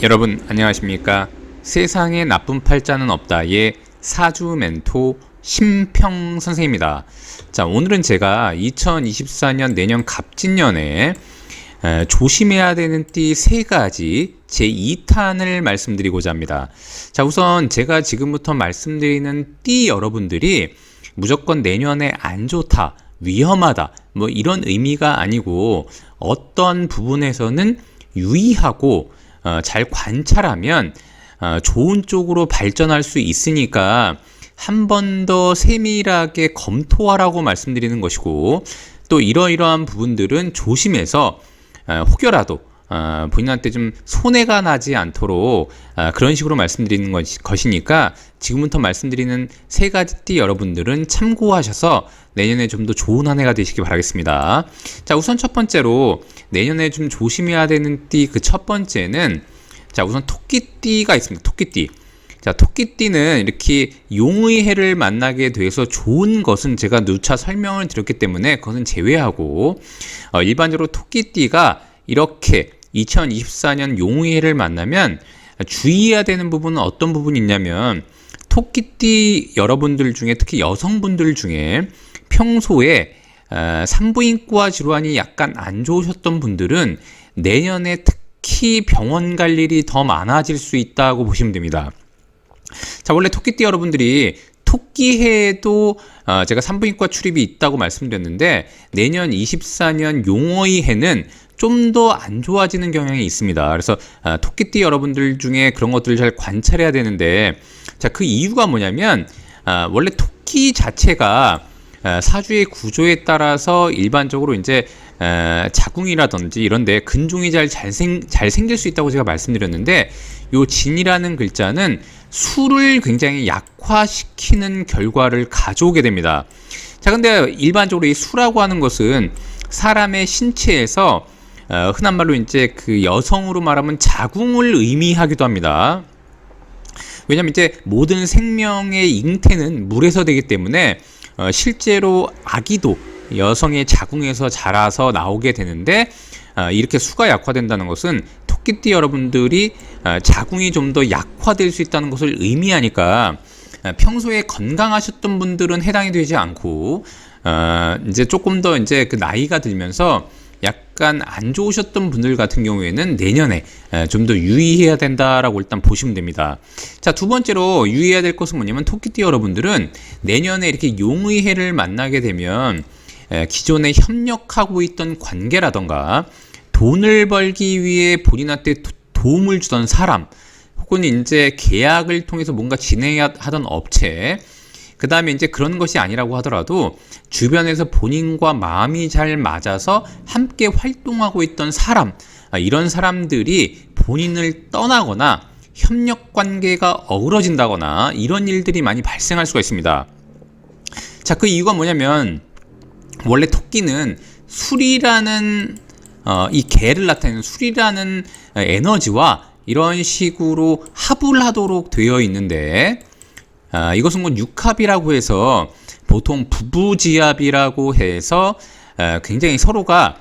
여러분 안녕하십니까? 세상에 나쁜 팔자는 없다의 사주 멘토 심평 선생입니다. 자, 오늘은 제가 2024년 내년 갑진년에 조심해야 되는 띠 3가지 제2탄을 말씀드리고자 합니다. 자, 우선 제가 지금부터 말씀드리는 띠 여러분들이 무조건 내년에 안 좋다, 위험하다 뭐 이런 의미가 아니고 어떤 부분에서는 유의하고 잘 관찰하면 좋은 쪽으로 발전할 수 있으니까 한 번 더 세밀하게 검토하라고 말씀드리는 것이고, 또 이러이러한 부분들은 조심해서 혹여라도 본인한테 좀 손해가 나지 않도록 그런 식으로 말씀드리는 것이니까 지금부터 말씀드리는 3가지 띠 여러분들은 참고하셔서 내년에 좀 더 좋은 한 해가 되시기 바라겠습니다. 자, 우선 첫 번째로 내년에 좀 조심해야 되는 띠 그 첫 번째는, 자, 우선 토끼띠가 있습니다. 토끼띠. 자, 토끼띠는 이렇게 용의 해를 만나게 돼서 좋은 것은 제가 누차 설명을 드렸기 때문에 그것은 제외하고, 일반적으로 토끼띠가 이렇게 2024년 용의 해를 만나면 주의해야 되는 부분은 어떤 부분이 있냐면, 토끼띠 여러분들 중에 특히 여성분들 중에 평소에 산부인과 질환이 약간 안 좋으셨던 분들은 내년에 특히 병원 갈 일이 더 많아질 수 있다고 보시면 됩니다. 자, 원래 토끼띠 여러분들이 토끼해에도 제가 산부인과 출입이 있다고 말씀드렸는데, 내년 24년 용어의 해는 좀 더 안 좋아지는 경향이 있습니다. 그래서 토끼띠 여러분들 중에 그런 것들을 잘 관찰해야 되는데, 자, 그 이유가 뭐냐면 원래 토끼 자체가 사주의 구조에 따라서 일반적으로 이제 자궁이라든지 이런데 근종이 잘 생길 수 있다고 제가 말씀드렸는데, 요 진이라는 글자는 수를 굉장히 약화시키는 결과를 가져오게 됩니다. 자, 근데 일반적으로 이 수라고 하는 것은 사람의 신체에서 흔한 말로 이제 그 여성으로 말하면 자궁을 의미하기도 합니다. 왜냐면 이제 모든 생명의 잉태는 물에서 되기 때문에 실제로 아기도 여성의 자궁에서 자라서 나오게 되는데, 이렇게 수가 약화된다는 것은 토끼띠 여러분들이 자궁이 좀 더 약화될 수 있다는 것을 의미하니까 평소에 건강하셨던 분들은 해당이 되지 않고, 이제 조금 더 이제 그 나이가 들면서 약간 안 좋으셨던 분들 같은 경우에는 내년에 좀 더 유의해야 된다라고 일단 보시면 됩니다. 자, 두 번째로 유의해야 될 것은 뭐냐면, 토끼띠 여러분들은 내년에 이렇게 용의 해를 만나게 되면 기존에 협력하고 있던 관계라던가 돈을 벌기 위해 본인한테 도움을 주던 사람, 혹은 이제 계약을 통해서 뭔가 진행하던 업체, 그 다음에 이제 그런 것이 아니라고 하더라도 주변에서 본인과 마음이 잘 맞아서 함께 활동하고 있던 사람, 이런 사람들이 본인을 떠나거나 협력 관계가 어그러진다거나 이런 일들이 많이 발생할 수가 있습니다. 자, 그 이유가 뭐냐면, 원래 토끼는 술이라는 이 개를 나타내는 술이라는 에너지와 이런 식으로 합을 하도록 되어 있는데, 이것은 뭐 육합이라고 해서 보통 부부지합이라고 해서 굉장히 서로가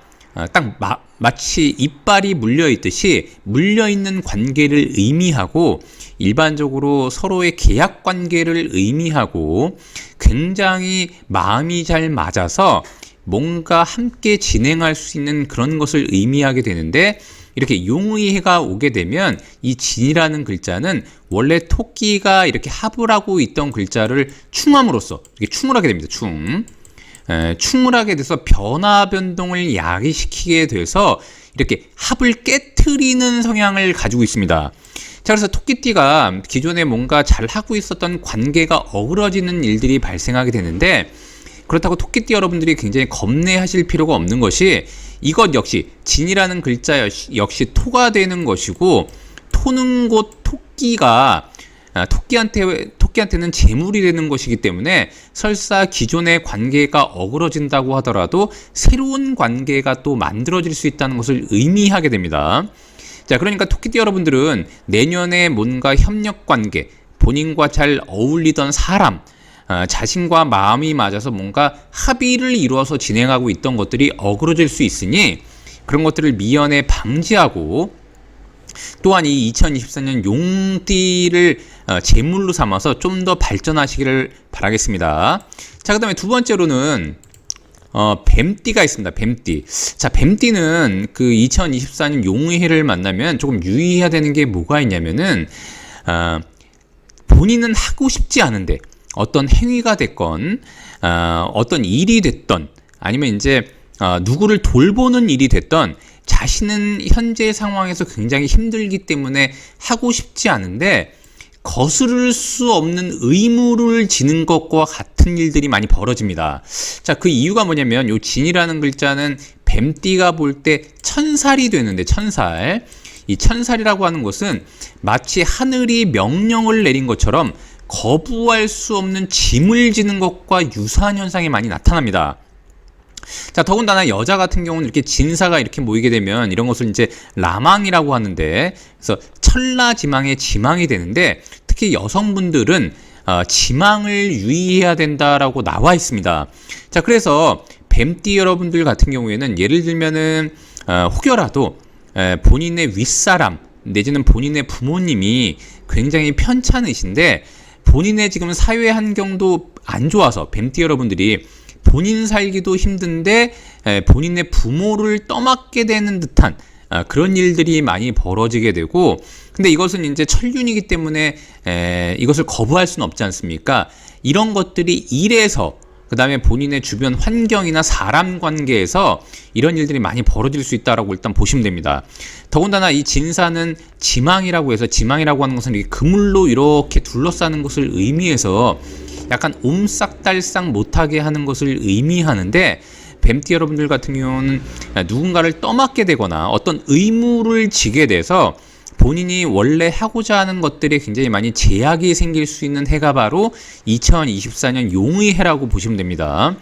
딱 마치 이빨이 물려있듯이 물려있는 관계를 의미하고, 일반적으로 서로의 계약 관계를 의미하고 굉장히 마음이 잘 맞아서 뭔가 함께 진행할 수 있는 그런 것을 의미하게 되는데, 이렇게 용의 해가 오게 되면 이 진이라는 글자는 원래 토끼가 이렇게 합을 하고 있던 글자를 충함으로써 이렇게 충을 하게 됩니다. 충을 하게 돼서 변화 변동을 야기시키게 돼서 이렇게 합을 깨트리는 성향을 가지고 있습니다. 자, 그래서 토끼띠가 기존에 뭔가 잘 하고 있었던 관계가 어그러지는 일들이 발생하게 되는데, 그렇다고 토끼띠 여러분들이 굉장히 겁내하실 필요가 없는 것이, 이것 역시 진이라는 글자 역시 토가 되는 것이고, 토는 곧 토끼가 토끼한테는 재물이 되는 것이기 때문에 설사 기존의 관계가 어그러진다고 하더라도 새로운 관계가 또 만들어질 수 있다는 것을 의미하게 됩니다. 자, 그러니까 토끼띠 여러분들은 내년에 뭔가 협력 관계, 본인과 잘 어울리던 사람, 자신과 마음이 맞아서 뭔가 합의를 이루어서 진행하고 있던 것들이 어그러질 수 있으니, 그런 것들을 미연에 방지하고 또한 이 2024년 용띠를 제물로 삼아서 좀 더 발전하시기를 바라겠습니다. 자, 그 다음에 두 번째로는 뱀띠가 있습니다. 뱀띠. 자, 뱀띠는 그 2024년 용의 해를 만나면 조금 유의해야 되는 게 뭐가 있냐면은 본인은 하고 싶지 않은데 어떤 행위가 됐건 어떤 일이 됐던 아니면 이제 누구를 돌보는 일이 됐던 자신은 현재 상황에서 굉장히 힘들기 때문에 하고 싶지 않은데 거스를 수 없는 의무를 지는 것과 같은 일들이 많이 벌어집니다. 자, 그 이유가 뭐냐면 요 진이라는 글자는 뱀띠가 볼 때 천살이 되는데 천살. 이 천살이라고 하는 것은 마치 하늘이 명령을 내린 것처럼 거부할 수 없는 짐을 지는 것과 유사한 현상이 많이 나타납니다. 자, 더군다나 여자 같은 경우는 이렇게 진사가 이렇게 모이게 되면 이런 것을 이제 라망이라고 하는데, 그래서 천라지망의 지망이 되는데, 특히 여성분들은 지망을 유의해야 된다라고 나와 있습니다. 자, 그래서 뱀띠 여러분들 같은 경우에는 예를 들면은 혹여라도 본인의 윗사람 내지는 본인의 부모님이 굉장히 편찮으신데 본인의 지금 사회 환경도 안 좋아서 뱀띠 여러분들이 본인 살기도 힘든데 본인의 부모를 떠맡게 되는 듯한 그런 일들이 많이 벌어지게 되고, 근데 이것은 이제 천륜이기 때문에 이것을 거부할 수는 없지 않습니까? 이런 것들이 일에서 그 다음에 본인의 주변 환경이나 사람 관계에서 이런 일들이 많이 벌어질 수 있다라고 일단 보시면 됩니다. 더군다나 이 진사는 지망이라고 해서, 지망이라고 하는 것은 이렇게 그물로 이렇게 둘러싸는 것을 의미해서 약간 옴싹달싹 못하게 하는 것을 의미하는데, 뱀띠 여러분들 같은 경우는 누군가를 떠맡게 되거나 어떤 의무를 지게 돼서 본인이 원래 하고자 하는 것들에 굉장히 많이 제약이 생길 수 있는 해가 바로 2024년 용의 해라고 보시면 됩니다.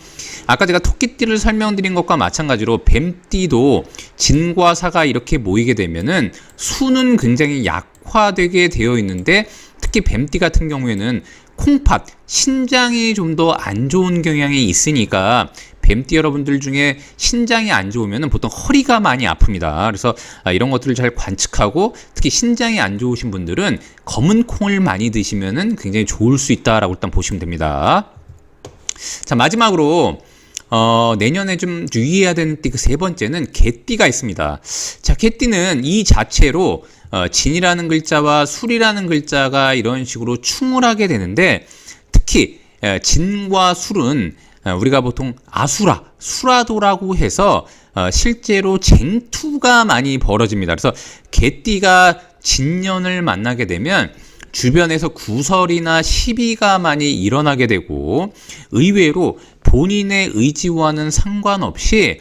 아까 제가 토끼띠를 설명드린 것과 마찬가지로 뱀띠도 진과 사가 이렇게 모이게 되면은 수는 굉장히 약화되게 되어 있는데, 특히 뱀띠 같은 경우에는 콩팥, 신장이 좀 더 안 좋은 경향이 있으니까 뱀띠 여러분들 중에 신장이 안 좋으면 보통 허리가 많이 아픕니다. 그래서 이런 것들을 잘 관측하고, 특히 신장이 안 좋으신 분들은 검은 콩을 많이 드시면 굉장히 좋을 수 있다라고 일단 보시면 됩니다. 자, 마지막으로 내년에 좀 유의해야 되는 띠 그 세 번째는 개띠가 있습니다. 자, 개띠는 이 자체로 진이라는 글자와 술이라는 글자가 이런 식으로 충을 하게 되는데, 특히 진과 술은 우리가 보통 아수라, 수라도라고 해서 실제로 쟁투가 많이 벌어집니다. 그래서 개띠가 진년을 만나게 되면 주변에서 구설이나 시비가 많이 일어나게 되고, 의외로 본인의 의지와는 상관없이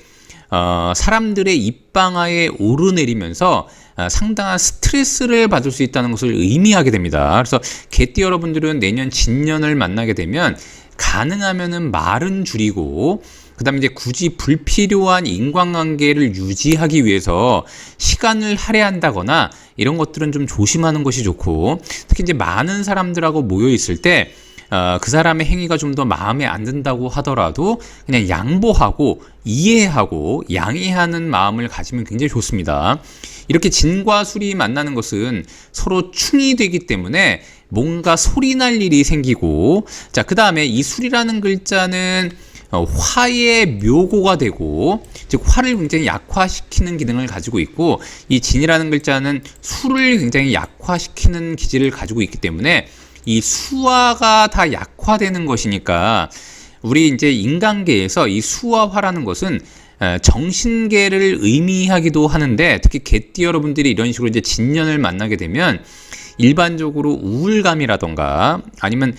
사람들의 입방아에 오르내리면서 상당한 스트레스를 받을 수 있다는 것을 의미하게 됩니다. 그래서 개띠 여러분들은 내년 진년을 만나게 되면 가능하면은 말은 줄이고, 그 다음에 이제 굳이 불필요한 인간관계를 유지하기 위해서 시간을 할애한다거나 이런 것들은 좀 조심하는 것이 좋고, 특히 이제 많은 사람들하고 모여 있을 때 그 사람의 행위가 좀 더 마음에 안 든다고 하더라도 그냥 양보하고 이해하고 양해하는 마음을 가지면 굉장히 좋습니다. 이렇게 진과 술이 만나는 것은 서로 충이 되기 때문에 뭔가 소리 날 일이 생기고, 자, 그 다음에 이 술이라는 글자는 화의 묘고가 되고, 즉 화를 굉장히 약화시키는 기능을 가지고 있고, 이 진이라는 글자는 술을 굉장히 약화시키는 기질을 가지고 있기 때문에 이 수화가 다 약화되는 것이니까, 우리 이제 인간계에서 이 수와 화라는 것은 정신계를 의미하기도 하는데, 특히 개띠 여러분들이 이런 식으로 이제 진년을 만나게 되면 일반적으로 우울감이라던가 아니면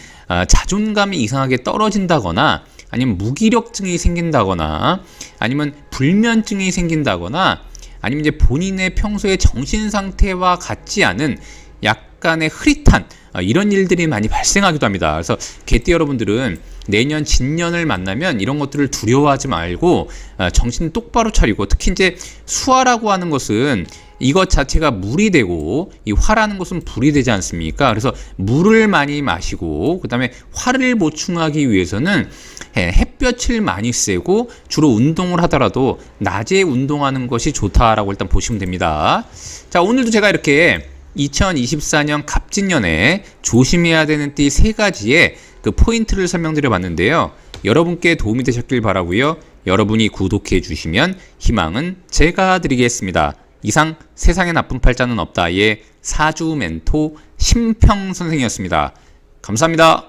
자존감이 이상하게 떨어진다거나 아니면 무기력증이 생긴다거나 아니면 불면증이 생긴다거나 아니면 이제 본인의 평소의 정신 상태와 같지 않은 약간의 흐릿한 이런 일들이 많이 발생하기도 합니다. 그래서 개띠 여러분들은 내년 진년을 만나면 이런 것들을 두려워하지 말고 정신 똑바로 차리고, 특히 이제 수화라고 하는 것은 이것 자체가 물이 되고 이 화라는 것은 불이 되지 않습니까? 그래서 물을 많이 마시고 그다음에 화를 보충하기 위해서는 햇볕을 많이 쐬고 주로 운동을 하더라도 낮에 운동하는 것이 좋다라고 일단 보시면 됩니다. 자, 오늘도 제가 이렇게 2024년 갑진년에 조심해야 되는 띠 3가지의 그 포인트를 설명드려 봤는데요. 여러분께 도움이 되셨길 바라고요. 여러분이 구독해 주시면 희망은 제가 드리겠습니다. 이상 세상에 나쁜 팔자는 없다의 사주 멘토 심평 선생이었습니다. 감사합니다.